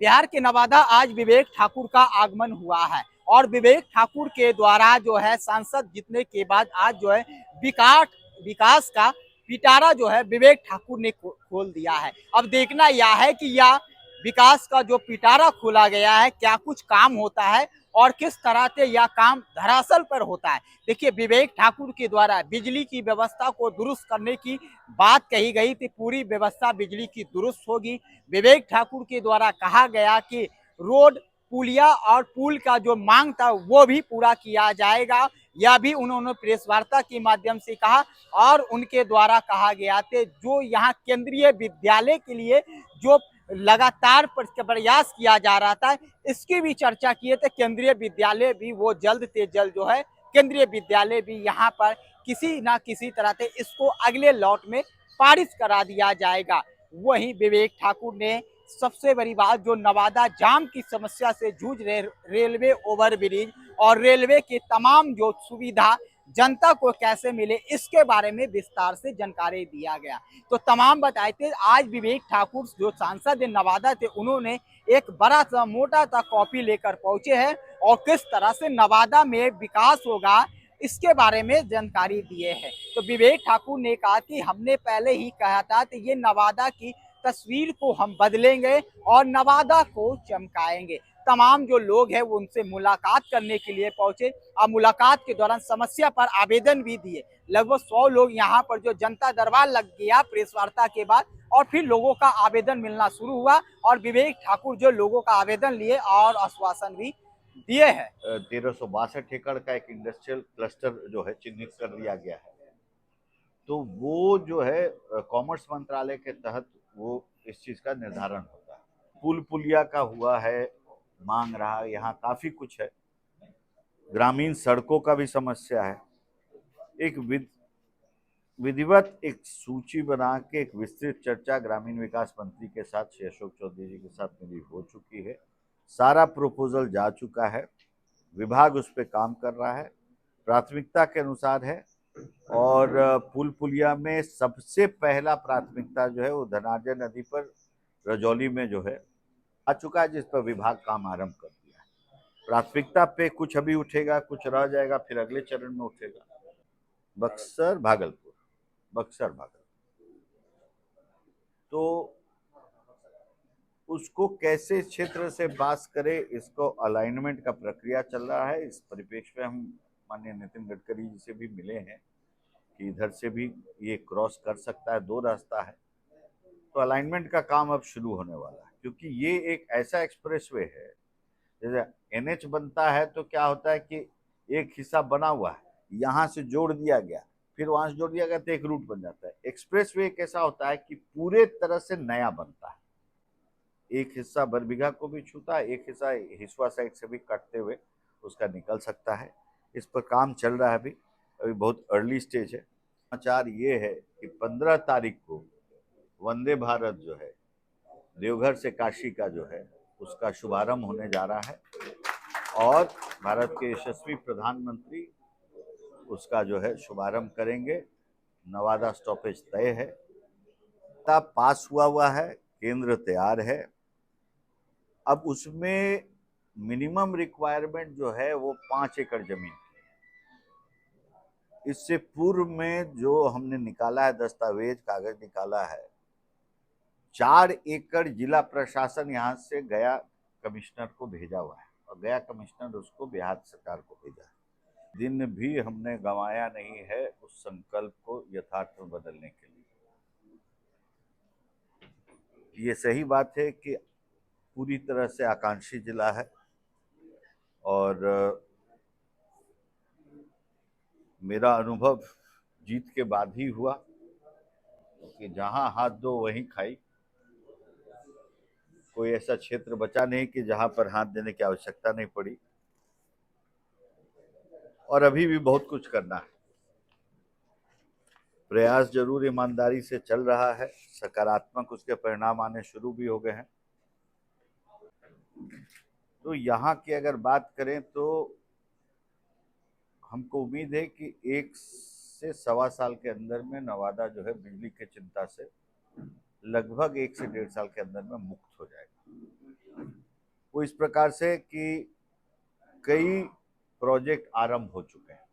बिहार के नवादा आज विवेक ठाकुर का आगमन हुआ है और विवेक ठाकुर के द्वारा जो है सांसद जीतने के बाद आज जो है विकास विकास का पिटारा जो है विवेक ठाकुर ने खोल दिया है। अब देखना यह है कि यह विकास का जो पिटारा खोला गया है क्या कुछ काम होता है और किस तरह से यह काम धरातल पर होता है। देखिए, विवेक ठाकुर के द्वारा बिजली की व्यवस्था को दुरुस्त करने की बात कही गई थी, पूरी व्यवस्था बिजली की दुरुस्त होगी। विवेक ठाकुर के द्वारा कहा गया कि रोड, पुलिया और पुल का जो मांग था वो भी पूरा किया जाएगा, यह भी उन्होंने प्रेस वार्ता के माध्यम से कहा। और उनके द्वारा कहा गया था जो यहाँ केंद्रीय विद्यालय के लिए जो लगातार प्रयास किया जा रहा था, इसकी भी चर्चा किए थे। केंद्रीय विद्यालय भी वो जल्द से जल्द जो है केंद्रीय विद्यालय भी यहाँ पर किसी ना किसी तरह से इसको अगले लॉट में पारित करा दिया जाएगा। वहीं विवेक ठाकुर ने सबसे बड़ी बात जो नवादा जाम की समस्या से जूझ रहे रेलवे ओवरब्रिज और रेलवे के तमाम जो सुविधा जनता को कैसे मिले इसके बारे में विस्तार से जानकारी दिया गया। तो तमाम बताए थे आज विवेक ठाकुर जो सांसद नवादा थे उन्होंने एक बड़ा सा मोटा सा कॉपी लेकर पहुंचे हैं और किस तरह से नवादा में विकास होगा इसके बारे में जानकारी दिए हैं। तो विवेक ठाकुर ने कहा कि हमने पहले ही कहा था कि ये नवादा की तस्वीर को हम बदलेंगे और नवादा को चमकाएंगे। तमाम जो लोग हैं वो उनसे मुलाकात करने के लिए पहुंचे और मुलाकात के दौरान समस्या पर आवेदन भी दिए। लगभग 100 लोग यहाँ पर जो जनता दरबार लग गया प्रेस वार्ता के बाद और फिर लोगों का आवेदन मिलना शुरू हुआ और विवेक ठाकुर जो लोगों का आवेदन लिए और आश्वासन भी दिए हैं। 1362 एकड़ का एक इंडस्ट्रियल क्लस्टर जो है चिन्हित कर दिया गया है, तो वो जो है कॉमर्स मंत्रालय के तहत वो इस चीज का निर्धारण होता है। पुल पुलिया का हुआ है, मांग रहा, यहाँ काफी कुछ है। ग्रामीण सड़कों का भी समस्या है। एक विधिवत एक सूची बना के एक विस्तृत चर्चा ग्रामीण विकास मंत्री के साथ श्री अशोक चौधरी जी के साथ मेरी हो चुकी है। सारा प्रपोजल जा चुका है, विभाग उस पर काम कर रहा है, प्राथमिकता के अनुसार है। और पुल पुलिया में सबसे पहला प्राथमिकता जो है वो धनार्जय नदी पर रजौली में जो है आ चुका है, जिस पर विभाग काम आरंभ कर दिया है। प्राथमिकता पे कुछ अभी उठेगा, कुछ रह जाएगा, फिर अगले चरण में उठेगा। बक्सर भागलपुर, बक्सर भागलपुर, तो उसको कैसे क्षेत्र से पास करे, इसको अलाइनमेंट का प्रक्रिया चल रहा है। इस परिप्रेक्ष्य में हम माननीय नितिन गडकरी जी से भी मिले हैं कि इधर से भी ये क्रॉस कर सकता है, 2 रास्ता है। तो अलाइनमेंट का काम अब शुरू होने वाला है, क्योंकि ये एक ऐसा एक्सप्रेसवे है, जैसे एनएच बनता है तो क्या होता है कि एक हिस्सा बना हुआ है, यहाँ से जोड़ दिया गया, फिर वहां से जोड़ दिया गया तो एक रूट बन जाता है। एक्सप्रेसवे एक ऐसा होता है कि पूरे तरह से नया बनता है, एक हिस्सा बरबीघा को भी छूता है, एक हिस्सा हिसुआ साइड से भी कटते हुए उसका निकल सकता है। इस पर काम चल रहा है, अभी बहुत अर्ली स्टेज है। समाचार ये है कि 15 तारीख को वंदे भारत जो है देवघर से काशी का जो है उसका शुभारंभ होने जा रहा है और भारत के यशस्वी प्रधानमंत्री उसका जो है शुभारंभ करेंगे। नवादा स्टॉपेज तय है, पास हुआ है, केंद्र तैयार है। अब उसमें मिनिमम रिक्वायरमेंट जो है वो 5 एकड़ जमीन। इससे पूर्व में जो हमने निकाला है दस्तावेज, कागज निकाला है, 4 एकड़ जिला प्रशासन यहाँ से गया कमिश्नर को भेजा हुआ है और गया कमिश्नर उसको बिहार सरकार को भेजा है। दिन भी हमने गंवाया नहीं है उस संकल्प को यथार्थ में बदलने के लिए। ये सही बात है कि पूरी तरह से आकांक्षी जिला है और मेरा अनुभव जीत के बाद ही हुआ कि जहां हाथ दो वहीं खाई। कोई ऐसा क्षेत्र बचा नहीं कि जहां पर हाथ देने की आवश्यकता नहीं पड़ी, और अभी भी बहुत कुछ करना है। प्रयास जरूर ईमानदारी से चल रहा है, सकारात्मक उसके परिणाम आने शुरू भी हो गए हैं। तो यहाँ की अगर बात करें तो हमको उम्मीद है कि 1 से सवा साल के अंदर में नवादा जो है बिजली की चिंता से लगभग 1 से 1.5 साल के अंदर में मुक्त हो जाएगा। वो इस प्रकार से कि कई प्रोजेक्ट आरंभ हो चुके हैं।